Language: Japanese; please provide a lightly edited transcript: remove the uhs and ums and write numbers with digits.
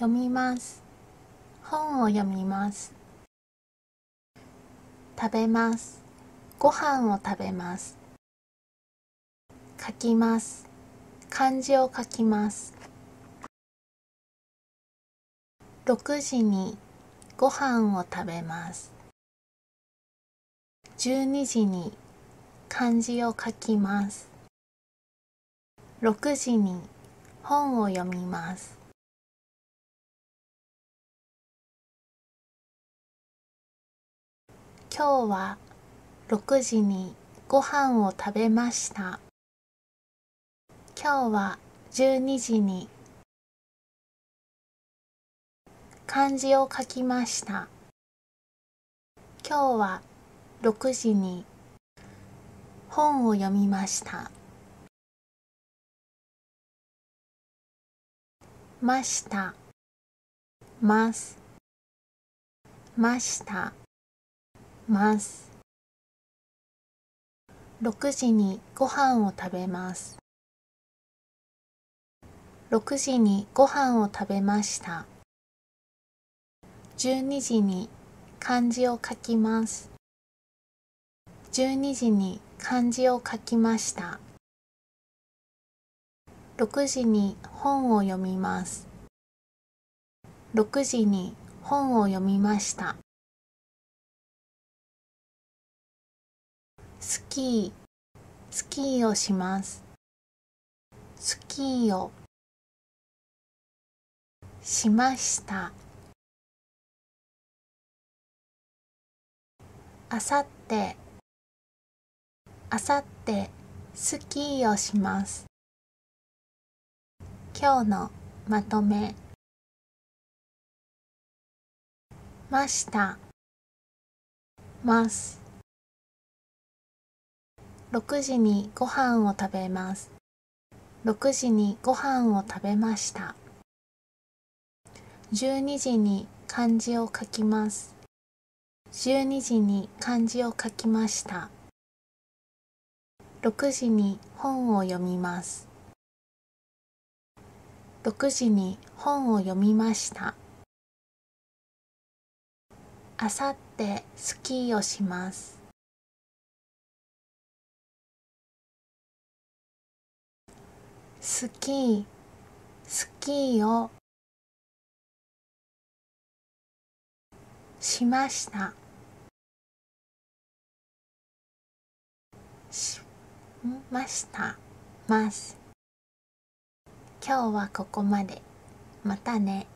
読みます。本を読みます。食べます。ご飯を食べます。書きます。漢字を書きます。6時にご飯を食べます。12時に漢字を書きます。6時に本を読みます。今日は6時にご飯を食べました。今日は12時に漢字を書きました。今日は6時に本を読みました。ました、ます、ました、ます。6時にご飯を食べます。6時にご飯を食べました。12時に漢字を書きます。12時に漢字を書きました。6時に本を読みます。6時に本を読みました。スキーをします。スキーをしました。あさって、スキーをします。今日のまとめ。ました、ます。6時にご飯を食べます。6時にご飯を食べました。12時に漢字を書きます。12時に漢字を書きました。6時に本を読みます。6時に本を読みました。あさってスキーをします。スキーをしました。しました。ます。今日はここまで。またね。